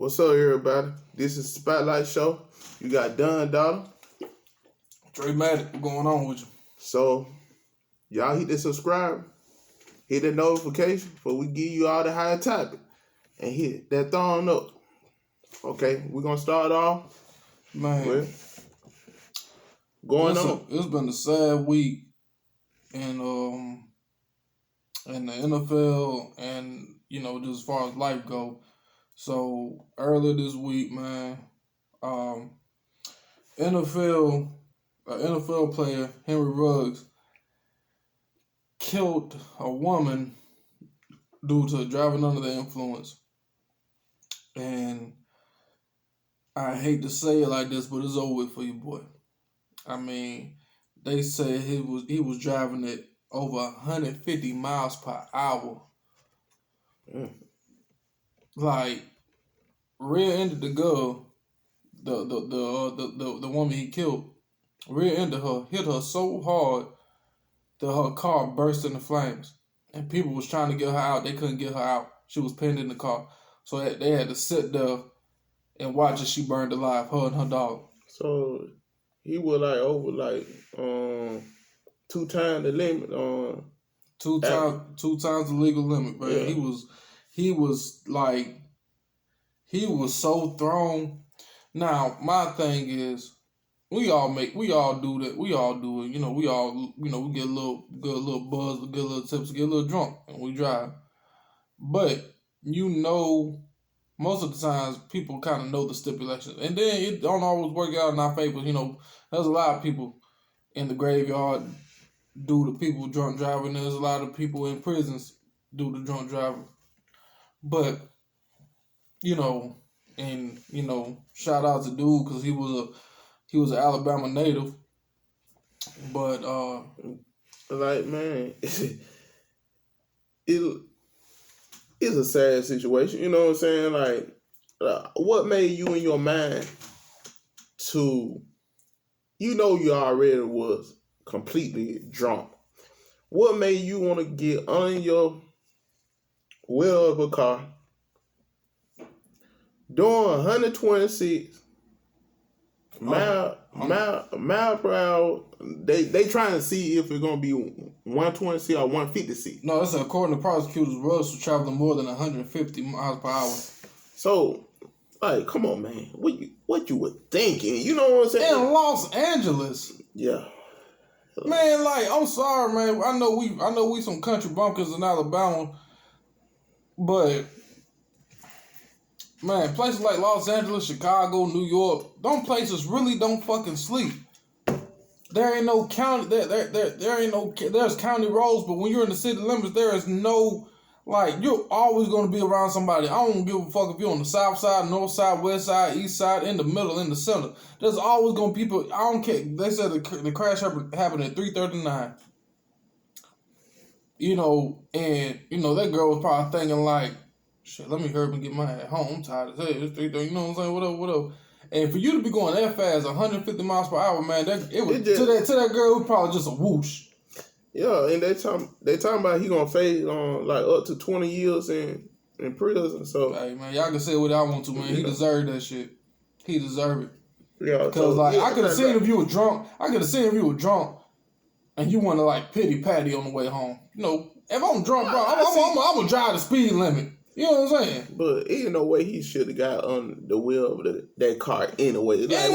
What's up, everybody? This is Spotlight Show. You got Dunn Daughter. Trey Maddox, what's going on with you? So, y'all hit the subscribe, hit the notification for we give you all the higher topic, and hit that thumb up. Okay, we're gonna start off. Man, It's been a sad week in the NFL and just as far as life go. So earlier this week, man, NFL player Henry Ruggs killed a woman due to driving under the influence. And I hate to say it like this, but it's over with for you, boy. I mean, they said he was driving at over 150 miles per hour. Like, rear-ended the girl, the woman he killed, rear-ended her, hit her so hard that her car burst into flames. And people was trying to get her out. They couldn't get her out. She was pinned in the car. So they had to sit there and watch as she burned alive, her and her dog. So he was like over 2 times the limit. Two times the legal limit, bro. Yeah. He was so thrown. Now my thing is, we all do that. We all do it. We get a little buzz, we get a little tips, get a little drunk, and we drive. But most of the times people kind of know the stipulations, and then it don't always work out in our favor. There's a lot of people in the graveyard due to people drunk driving. There's a lot of people in prisons due to drunk driving. But shout out to dude because he was an Alabama native. But man, it's a sad situation. You know what I'm saying? Like, what made you in your mind to, you already was completely drunk. What made you want to get on your wheel of a car, doing 126 mile per hour? They trying to see if it's gonna be 120 or 150. No, it's according to prosecutors, Ruggs was traveling more than 150 miles per hour. So, like, come on, man, what you were thinking? You know what I'm saying? In Los Angeles. Yeah. Man, like, I'm sorry, man. I know we some country bumpkins in Alabama, but man, places like Los Angeles, Chicago, New York, them places really don't fucking sleep. There ain't no county. There's county roads, but when you're in the city limits, there is no, like, you're always going to be around somebody. I don't give a fuck if you're on the south side, north side, west side, east side, in the middle, in the center. There's always going to be people. I don't care. They said the crash happened at 3:39. And that girl was probably thinking like, shit, let me hurry up and get my ass home. I'm tired as hell. It's 3:30. You know what I'm saying? Whatever. And for you to be going that fast, 150 miles per hour, man, to that girl, it was probably just a whoosh. Yeah, and they talking about he gonna face like up to 20 years in prison. So, hey man, y'all can say what I want to, man. He deserved that shit. He deserved it. Yeah, because I could have seen if you were drunk. And you want to like pity patty on the way home. If I'm drunk, bro, I'm gonna drive the speed limit. You know what I'm saying? But ain't no way he should have got on the wheel of that car anyway. Like,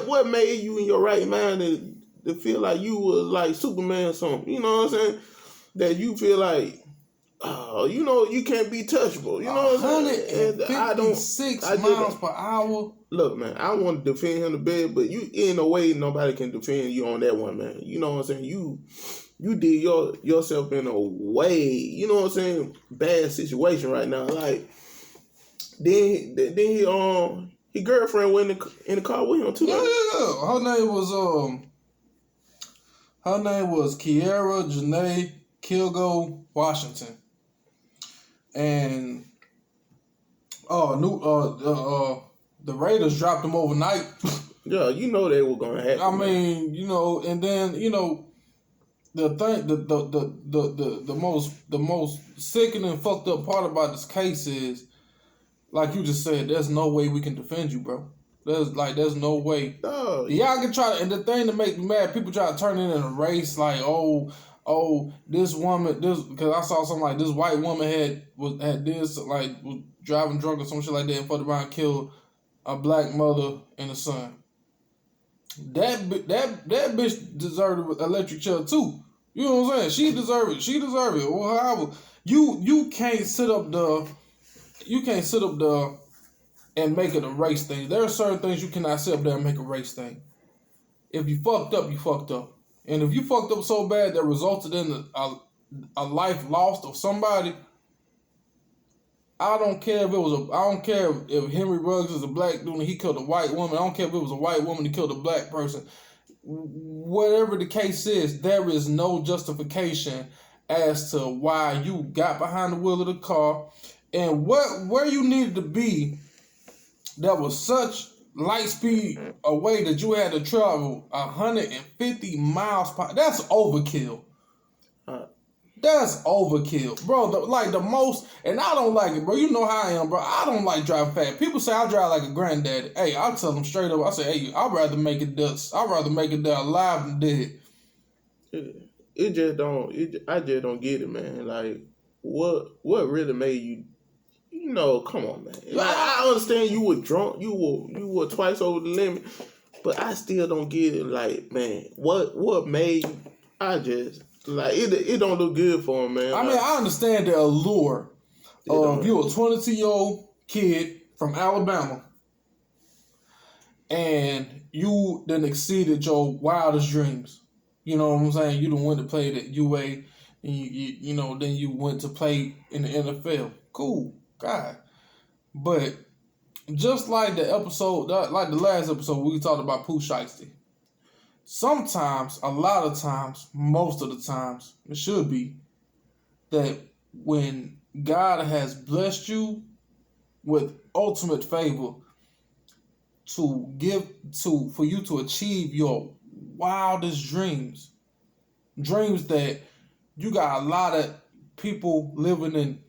what made you in your right mind to feel like you was like Superman or something? You know what I'm saying? That you feel like, you can't be touchable. You know what I'm saying? 156 miles per hour. Look, man, I want to defend him to bed, but you ain't no way nobody can defend you on that one, man. You know what I'm saying? You did yourself in a way, you know what I'm saying, bad situation right now. Like, then his girlfriend went in the car with him too. Yeah. Her name was Kiara Janae Kilgo Washington, and the Raiders dropped him overnight. Yeah, they were gonna happen. I mean, and then the thing, the most sickening, fucked up part about this case is like you just said, there's no way we can defend you, bro. There's no way. No, Y'all can try to, and the thing that make me mad, people try to turn it in a race, like, this woman, because I saw something like this white woman had this, like, was driving drunk or some shit like that, and fucked around and killed a black mother and a son. That bitch deserved an electric chair too. You know what I'm saying? She deserved it. She deserved it. Well, however, you can't sit up there and make it a race thing. There are certain things you cannot sit up there and make a race thing. If you fucked up, you fucked up. And if you fucked up so bad that resulted in a life lost of somebody, I don't care if Henry Ruggs is a black dude and he killed a white woman. I don't care if it was a white woman that killed a black person. Whatever the case is, there is no justification as to why you got behind the wheel of the car and where you needed to be. That was such light speed away that you had to travel 150 miles per hour. That's overkill. That's overkill, bro. The most, and I don't like it, bro. You know how I am, bro. I don't like driving fast. People say I drive like a granddaddy. Hey, I tell them straight up. I say, hey, I'd rather make it there alive than dead. It just don't. I just don't get it, man. Like, what really made you? You know, come on, man. Like, I understand you were drunk. You were twice over the limit, but I still don't get it. Like, man, what made? I just. Like, it don't look good for him, man. I mean, I understand the allure of you a 22-year-old kid from Alabama and you then exceeded your wildest dreams. You know what I'm saying? You done went to play at UA and you know, then you went to play in the NFL. Cool, God. But just like the last episode we talked about Pooh Shiesty. Sometimes, a lot of times, most of the times, it should be that when God has blessed you with ultimate favor for you to achieve your wildest dreams that you got a lot of people living in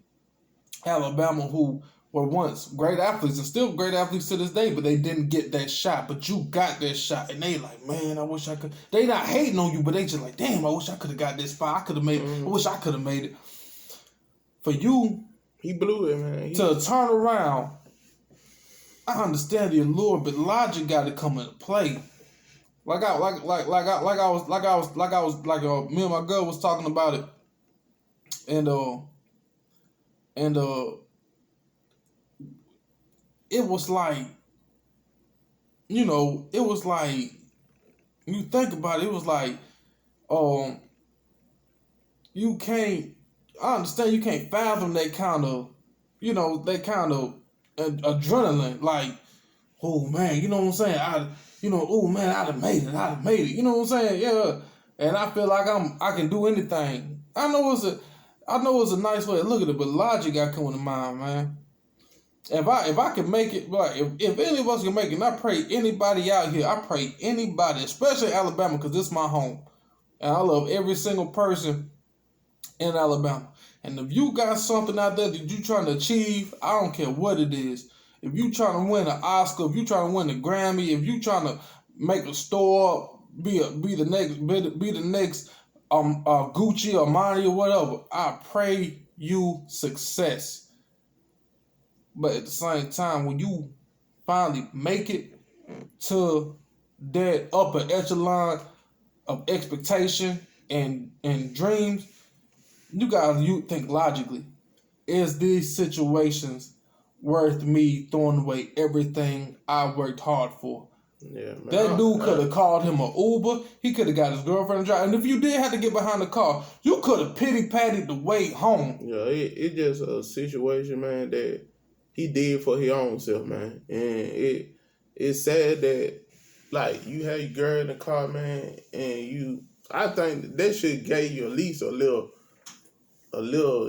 Alabama who were once great athletes and still great athletes to this day, but they didn't get that shot. But you got that shot, and they like, man, I wish I could. They not hating on you, but they just like, damn, I wish I could have got this far. I could have made it. I wish I could have made it. For you, he blew it, man. To turn around, I understand the allure, but logic got to come into play. Me and my girl was talking about it, and it was like, you know, it was like, you think about it, it was like, I understand you can't fathom that kind of, you know, adrenaline, like, oh man, you know what I'm saying? I'd have made it, you know what I'm saying? Yeah. And I feel like I can do anything. I know it's a nice way to look at it, but logic got coming to mind, man. If I can make it, like if any of us can make it, and I pray anybody out here, especially Alabama, because this is my home, and I love every single person in Alabama. And if you got something out there that you trying to achieve, I don't care what it is. If you trying to win an Oscar, if you trying to win a Grammy, if you trying to make a store, be the next Gucci or Armani or whatever, I pray you success. But at the same time, when you finally make it to that upper echelon of expectation and dreams, you think logically. Is these situations worth me throwing away everything I worked hard for? Yeah, man. That dude could have called him an Uber. He could have got his girlfriend to drive. And if you did have to get behind the car, you could have pity-patted the way home. Yeah, it just a situation, man, that he did for his own self, man. And it's sad that, like, you had your girl in the car, man, and I think that shit gave you at least a little,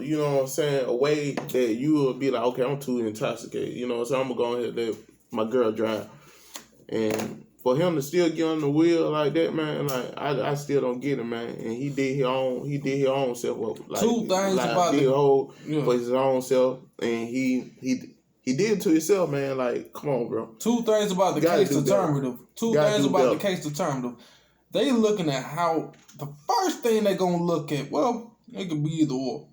you know what I'm saying, a way that you would be like, okay, I'm too intoxicated, you know what I'm saying, I'm going to go ahead and let my girl drive. And for him to still get on the wheel like that, man, like, I still don't get it, man. And he did his own self up. Like, two things about it. For his own self, and he he did it to himself, man. Like, come on, bro. Two things about the case determinative. They looking at how the first thing they gonna look at. Well, it could be either or.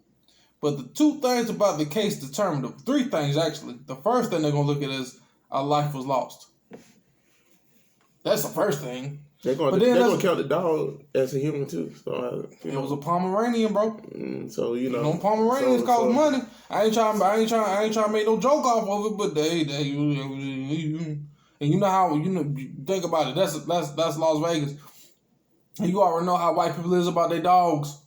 But the two things about the case determinative, three things actually. The first thing they're gonna look at is a life was lost. That's the first thing. They're gonna count the dog as a human too. So it was a Pomeranian, bro. So you know, Pomeranians cost money. I ain't trying to make no joke off of it, but they and you know how you think about it. That's Las Vegas. And you already know how white people is about their dogs.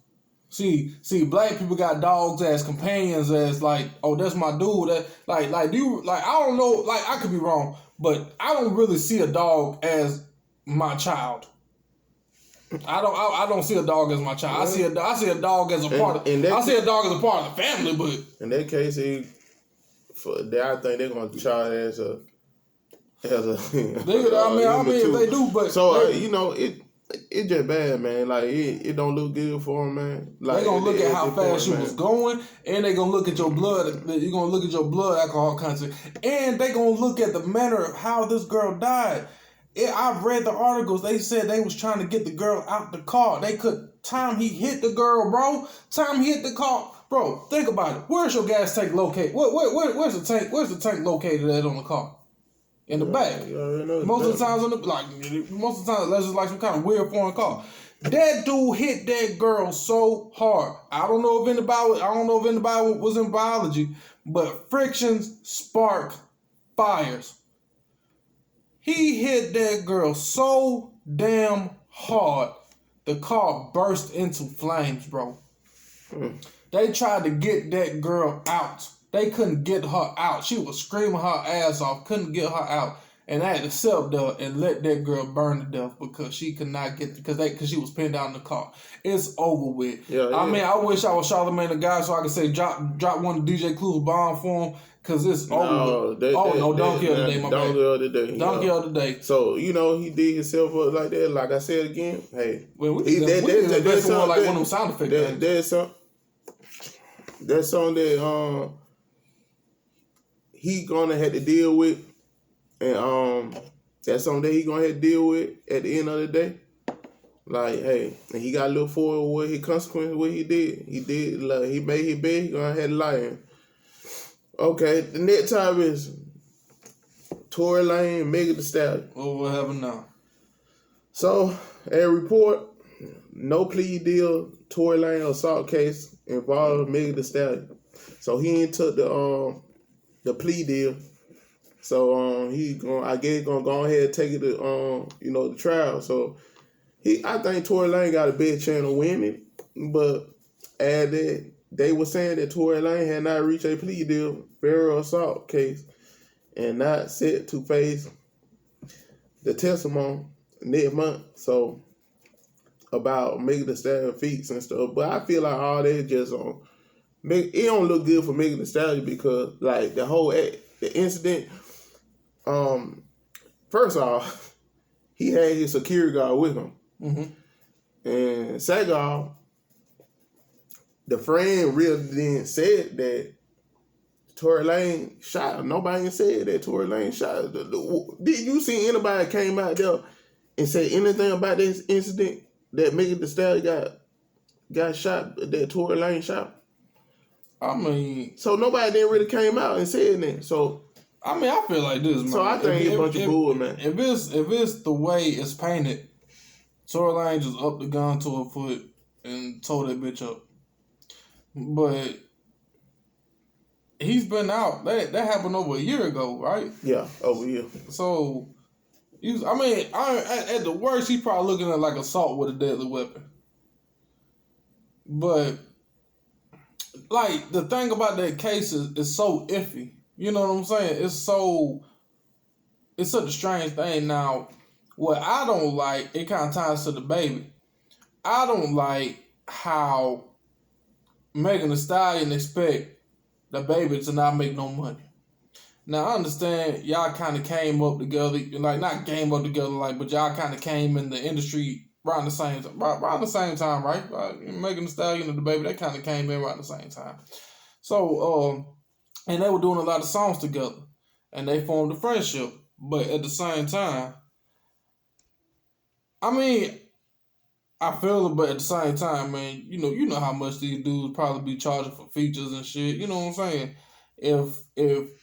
See, black people got dogs as companions, as like, oh, that's my dude. That like, do you like? I don't know. Like, I could be wrong, but I don't really see a dog as my child. I don't see a dog as my child. I see a dog as a part of. I see a dog as a part of the family, but in that case, I think they're gonna charge as a. I mean, if they do, but so you know it just bad, man. Like it don't look good for them, man. Like they gonna look at how fast you was going, and they gonna look at your blood. You're gonna look at your blood alcohol content, and they gonna look at the manner of how this girl died. I've read the articles. They said they was trying to get the girl out the car. Time he hit the girl, bro. Time he hit the car, bro. Think about it. Where's your gas tank located? Where's the tank? Where's the tank located at on the car? In the back. Most of the times that's just like some kind of weird foreign car. That dude hit that girl so hard. I don't know if anybody was in biology, but frictions spark fires. He hit that girl so damn hard, the car burst into flames, bro. They tried to get that girl out. They couldn't get her out. She was screaming her ass off, couldn't get her out. And I had to sit up there and let that girl burn to death because she could not get, because she was pinned down in the car. It's over with. Yeah. I mean, I wish I was Charlamagne the Guy so I could say drop one of DJ Clue's bomb for him. Cause it's over. Don't kill today, my man. Don't kill today. Don't kill today. So you know he did himself up like that. Like I said again, hey, that's like one of them sound effects. That's something that he gonna have to deal with, and that's something that he gonna have to deal with at the end of the day. Like, hey, and he gotta look forward what his consequences, what he did. He made his bed. He gonna have to lie in. Okay, the next time is Tory Lanez, Megan Thee Stallion. What happened now? So, a report, no plea deal, Tory Lanez assault case involved Megan Thee Stallion. So he ain't took the plea deal. So I guess gonna go ahead and take it to the trial. So I think Tory Lanez got a big chance of winning, but they were saying that Tory Lanez had not reached a plea deal, federal assault case, and not set to face the testimony next month. So about Megan Thee Stallion feats and stuff. But I feel like all that just it don't look good for Megan Thee Stallion because like the incident. First off, he had his security guard with him, and second off, the friend really didn't say that Tory Lanez shot. Nobody said that Tory Lanez shot. Did you see anybody that came out there and say anything about this incident that Megan Thee Stallion got shot, that Tory Lanez shot? I mean, so nobody didn't really came out and said that. So I mean, I feel like this, man. So I think it's a bunch of bull, man. If it's the way it's painted, Tory Lanez just upped the gun to her foot and tore that bitch up. But he's been out. That happened over a year ago, right? Yeah, over a year. So, at the worst, he's probably looking at like assault with a deadly weapon. But, like, the thing about that case is so iffy. You know what I'm saying? It's such a strange thing. Now, what I don't like, it kind of ties to the baby. I don't like how Megan Thee Stallion expect the baby to not make no money. Now, I understand y'all kind of came up together, like not came up together, like, but y'all kind of came in the industry around the same time, right? Megan Thee Stallion and the baby, they kind of came in around the same time. So, and they were doing a lot of songs together, and they formed a friendship. But at the same time, I mean, I feel it, but at the same time, man, you know how much these dudes probably be charging for features and shit. You know what I'm saying? If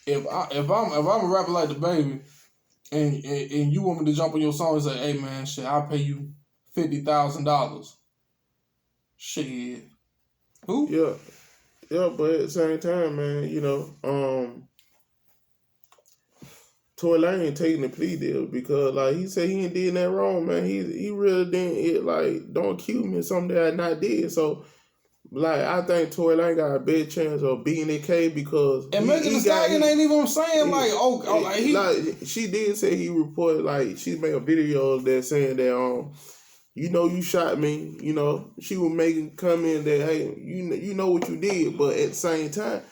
I'm a rapper like the baby, and you want me to jump on your song and say, hey man, shit, I'll pay you $50,000. Shit. Who? Yeah, but at the same time, man, Tory Lanez taking the plea deal because, like, he said he ain't did that wrong, man. He really didn't, like, don't accuse me of something that I not did. So, like, I think Tory Lanez got a better chance of beating the case because and Megan Thee Stallion ain't even saying she did say he reported, like, she made a video that saying that you shot me. She was making comment that, hey, you know what you did, but at the same time,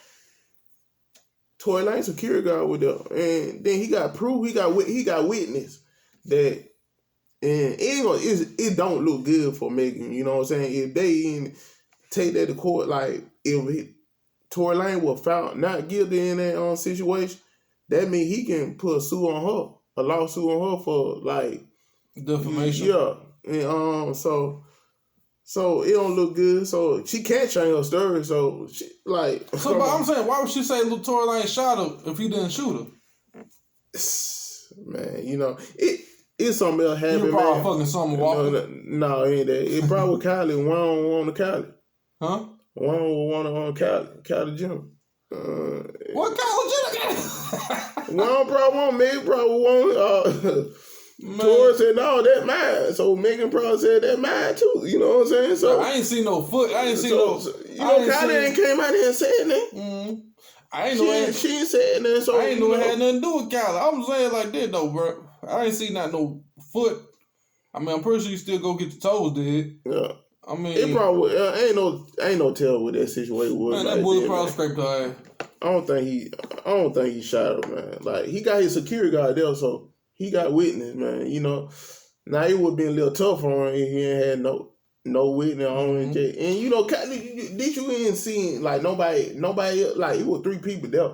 Tory Lanez security guard with them, and then he got proof. He got witness that, and it don't look good for Megan. You know what I'm saying? If they didn't take that to court, like if Tory Lanez was found not guilty in that situation, that means he can put a lawsuit on her for like defamation. Yeah, and so it don't look good. So she can't change her story. So she like. So, but I'm saying, why would she say Tory Lanez shot her if he didn't shoot her? Man, it's something else happened. You probably fucking Summer Walker. No, ain't that. It probably was Kylie. One on Kylie. Huh? One on Kylie Jenner. What Kylie Jenner? One probably won. Megan probably won. Tory said, no, that's mine. So Megan probably said, that's mine too. You know what I'm saying? So I ain't seen no foot. I ain't seen Kylie ain't came out there and said that. Mm-hmm. I ain't know she ain't said that. So I ain't know it had nothing to do with Kylie. I'm saying like that though, bro. I ain't seen no foot. I mean, I'm pretty sure you still go get your toes did. Yeah. I mean, it probably ain't no tell what that situation was. Man, that bullet probably scraped her ass. I don't think he shot her, man. Like, he got his security guard there, so he got witness, man. Now it would have been a little tough for him if he ain't had no witness on him. And did you even see like nobody like it was 3 people there?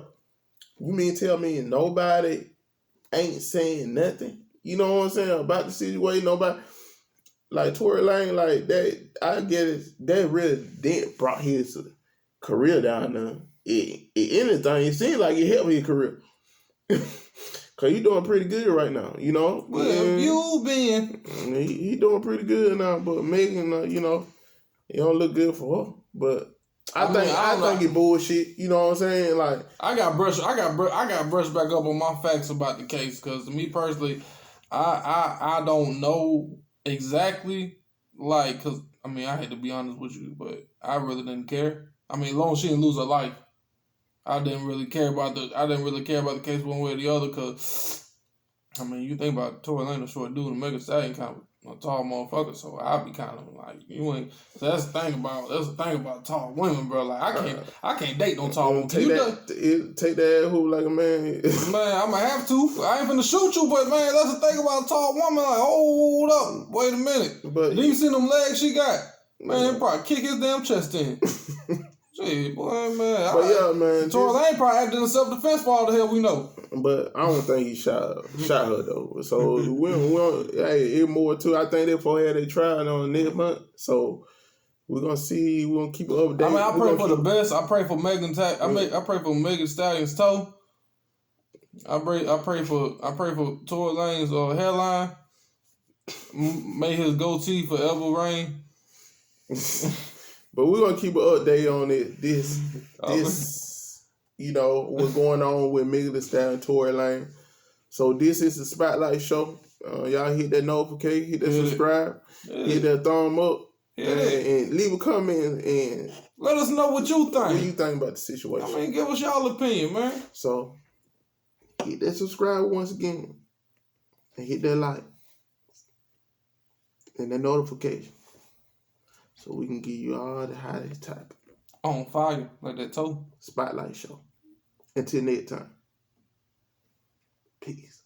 You mean tell me nobody ain't saying nothing? You know what I'm saying about the situation? Nobody. Like Tory Lanez, like that, I get it. That really didn't brought his career down there. Anything, it seems like it helped his career. Cause he doing pretty good right now, Well, you been? He doing pretty good now, but Megan, it don't look good for her. But I think it bullshit. You know what I'm saying? Like I got brushed back up on my facts about the case because to me personally, I don't know exactly, like, cause I mean I hate to be honest with you, but I really didn't care. I mean, as long as she didn't lose her life, I didn't really care about the case one way or the other. Cause I mean, you think about Tory Lanez, a short dude, and Megan Thee Stallion kind of a tall motherfucker, so I'd be kind of like, you ain't. So that's the thing about tall women, bro. Like I can't date no tall woman. Take that hoop like a man. Man, I'ma have to. I ain't finna shoot you, but man, that's the thing about a tall woman. Like, hold up, wait a minute. But do you see them legs she got? Man, probably kick his damn chest in. Shit, boy, man. But man. Tory Lanez probably acted in self-defense for all the hell we know. But I don't think he shot her though. So it's more too. I think they had a trial on next month. So we're gonna see. We're gonna keep it updated. I mean, I pray for the best. I pray for Megan. I pray for Megan Thee Stallion's toe. I pray for Tory Lanez's hairline. May his goatee forever reign. But we're gonna keep an update on it. This what's going on with Megan Thee Stallion and Tory Lanez. So this is the Spotlight Show. Y'all hit that notification, hit that subscribe, hit that thumb up, and leave a comment and let us know what you think. What you think about the situation? I mean, give us y'all opinion, man. So hit that subscribe once again, and hit that like and that notification, so we can give you all the hottest topic. On fire, like that toe. Spotlight Show. Until next time. Peace.